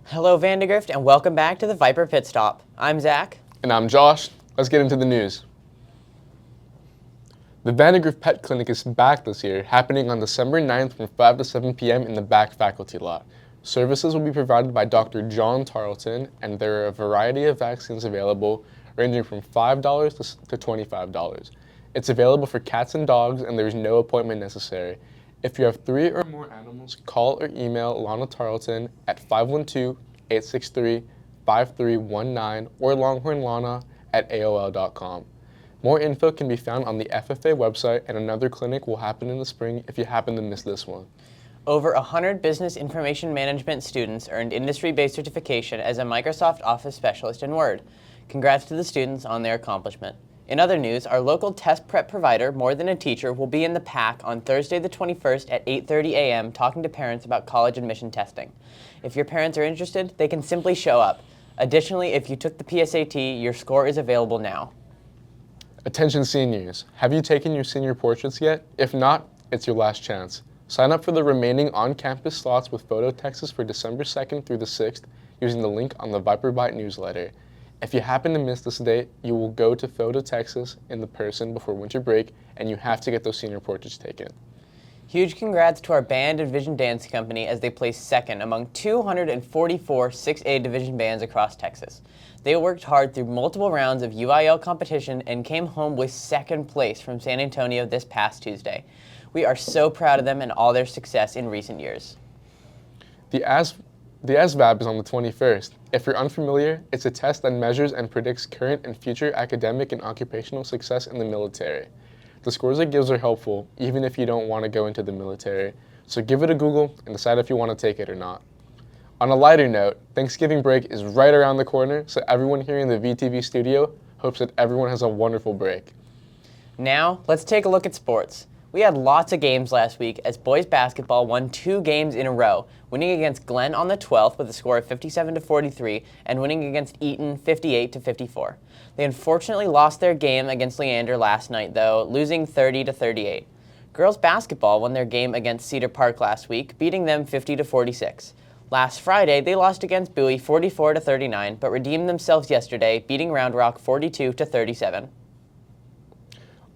Hello, Vandegrift, and welcome back to the Viper Pit Stop. I'm Zach. And I'm Josh. Let's get into the news. The Vandegrift Pet Clinic is back this year, happening on December 9th from 5 to 7 p.m. in the back faculty lot. Services will be provided by Dr. John Tarleton, and there are a variety of vaccines available, ranging from $5 to $25. It's available for cats and dogs, and there is no appointment necessary. If you have 3 or more animals, call or email Lana Tarleton at 512-863-5319 or longhornlana@aol.com. More info can be found on the FFA website, and another clinic will happen in the spring if you happen to miss this one. Over 100 business information management students earned industry-based certification as a Microsoft Office specialist in Word. Congrats to the students on their accomplishment. In other news, our local test prep provider, More Than a Teacher, will be in the PAC on Thursday the 21st at 8:30 a.m. talking to parents about college admission testing. If your parents are interested, they can simply show up. Additionally, if you took the PSAT, your score is available now. Attention seniors, have you taken your senior portraits yet? If not, it's your last chance. Sign up for the remaining on-campus slots with photo texts for December 2nd through the 6th using the link on the Viper Byte newsletter. If you happen to miss this date, you will go to Photo Texas in the person before winter break, and you have to get those senior portraits taken. Huge congrats to our band and division dance company as they placed second among 244 6A division bands across Texas. They worked hard through multiple rounds of UIL competition and came home with second place from San Antonio this past Tuesday. We are so proud of them and all their success in recent years. The SVAB is on the 21st. If you're unfamiliar, it's a test that measures and predicts current and future academic and occupational success in the military. The scores it gives are helpful, even if you don't want to go into the military, so give it a Google and decide if you want to take it or not. On a lighter note, Thanksgiving break is right around the corner, so everyone here in the VTV studio hopes that everyone has a wonderful break. Now, let's take a look at sports. We had lots of games last week as boys basketball won 2 games in a row, winning against Glenn on the 12th with a score of 57-43 and winning against Eaton 58-54. They unfortunately lost their game against Leander last night though, losing 30-38. Girls basketball won their game against Cedar Park last week, beating them 50-46. Last Friday, they lost against Bowie 44-39, but redeemed themselves yesterday, beating Round Rock 42-37.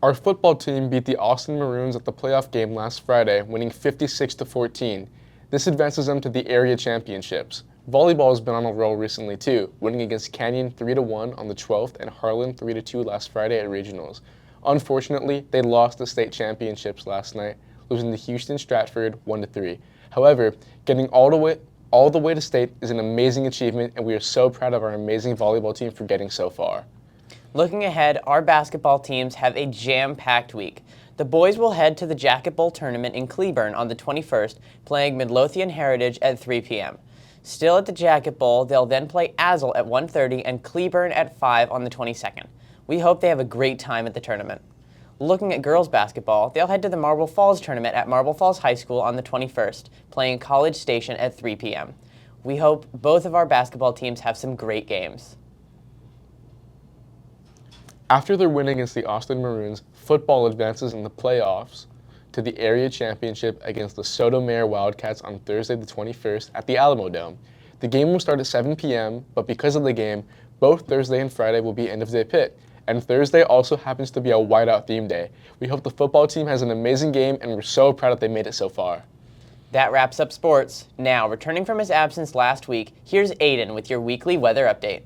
Our football team beat the Austin Maroons at the playoff game last Friday, winning 56-14. This advances them to the area championships. Volleyball has been on a roll recently too, winning against Canyon 3-1 on the 12th and Harlan 3-2 last Friday at regionals. Unfortunately, they lost the state championships last night, losing to Houston Stratford 1-3. However, getting all the way to state is an amazing achievement, and we are so proud of our amazing volleyball team for getting so far. Looking ahead, our basketball teams have a jam-packed week. The boys will head to the Jacket Bowl tournament in Cleburne on the 21st, playing Midlothian Heritage at 3 p.m. Still at the Jacket Bowl, they'll then play Azle at 1:30 and Cleburne at 5 on the 22nd. We hope they have a great time at the tournament. Looking at girls basketball, they'll head to the Marble Falls tournament at Marble Falls High School on the 21st, playing College Station at 3 p.m. We hope both of our basketball teams have some great games. After their win against the Austin Maroons, football advances in the playoffs to the area championship against the Sotomare Wildcats on Thursday the 21st at the Alamo Dome. The game will start at 7 p.m., but because of the game, both Thursday and Friday will be end-of-day pit. And Thursday also happens to be a whiteout theme day. We hope the football team has an amazing game, and we're so proud that they made it so far. That wraps up sports. Now, returning from his absence last week, here's Aiden with your weekly weather update.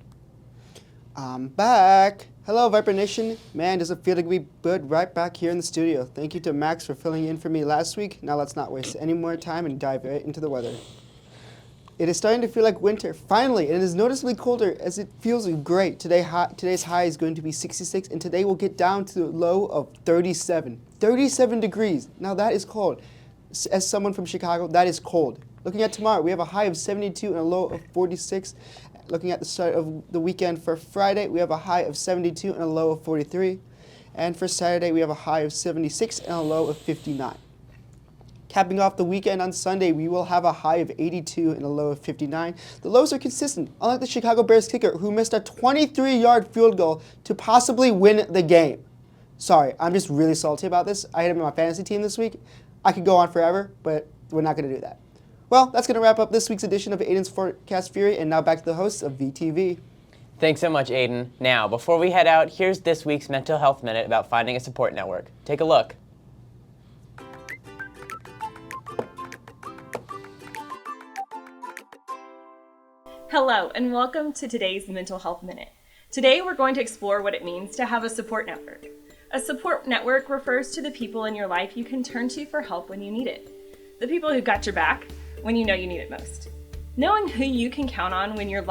I'm back. Hello, Viper Nation. Man, does it feel like we good right back here in the studio. Thank you to Max for filling in for me last week. Now let's not waste any more time and dive right into the weather. It is starting to feel like winter, finally, and it is noticeably colder as it feels great. Today's high is going to be 66, and today we'll get down to a low of 37. 37 degrees. Now that is cold. As someone from Chicago, that is cold. Looking at tomorrow, we have a high of 72 and a low of 46. Looking at the start of the weekend for Friday, we have a high of 72 and a low of 43. And for Saturday, we have a high of 76 and a low of 59. Capping off the weekend on Sunday, we will have a high of 82 and a low of 59. The lows are consistent, unlike the Chicago Bears kicker, who missed a 23-yard field goal to possibly win the game. Sorry, I'm just really salty about this. I had him in my fantasy team this week. I could go on forever, but we're not going to do that. Well, that's going to wrap up this week's edition of Aiden's Forecast Fury, and now back to the hosts of VTV. Thanks so much, Aiden. Now, before we head out, here's this week's Mental Health Minute about finding a support network. Take a look. Hello, and welcome to today's Mental Health Minute. Today, we're going to explore what it means to have a support network. A support network refers to the people in your life you can turn to for help when you need it. The people who got your back when you know you need it most. Knowing who you can count on in your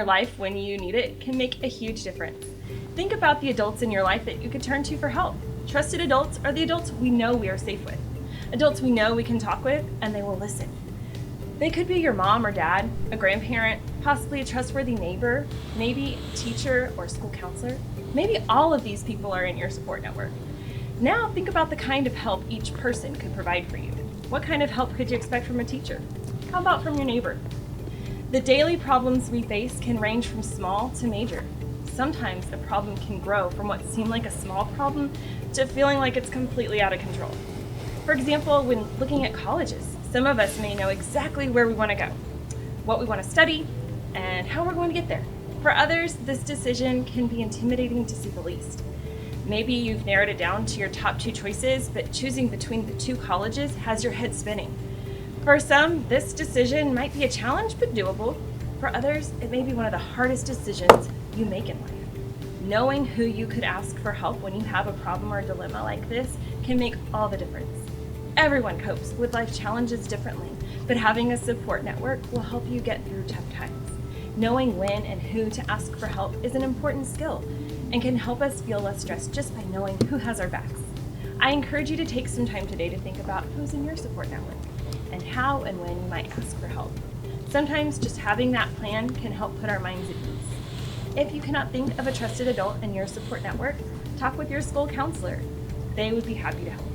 life when you need it can make a huge difference. Think about the adults in your life that you could turn to for help. Trusted adults are the adults we know we are safe with. Adults we know we can talk with and they will listen. They could be your mom or dad, a grandparent, possibly a trustworthy neighbor, maybe a teacher or school counselor. Maybe all of these people are in your support network. Now think about the kind of help each person could provide for you. What kind of help could you expect from a teacher? How about from your neighbor? The daily problems we face can range from small to major. Sometimes a problem can grow from what seemed like a small problem to feeling like it's completely out of control. For example, when looking at colleges, some of us may know exactly where we want to go, what we want to study, and how we're going to get there. For others, this decision can be intimidating to say the least. Maybe you've narrowed it down to your top two choices, but choosing between the two colleges has your head spinning. For some, this decision might be a challenge, but doable. For others, it may be one of the hardest decisions you make in life. Knowing who you could ask for help when you have a problem or dilemma like this can make all the difference. Everyone copes with life challenges differently, but having a support network will help you get through tough times. Knowing when and who to ask for help is an important skill and can help us feel less stressed just by knowing who has our backs. I encourage you to take some time today to think about who's in your support network and how and when you might ask for help. Sometimes just having that plan can help put our minds at ease. If you cannot think of a trusted adult in your support network, talk with your school counselor. They would be happy to help.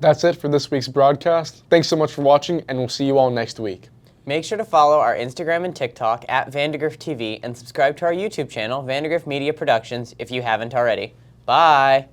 That's it for this week's broadcast. Thanks so much for watching, and we'll see you all next week. Make sure to follow our Instagram and TikTok at Vandegrift TV and subscribe to our YouTube channel, Vandegrift Media Productions, if you haven't already. Bye!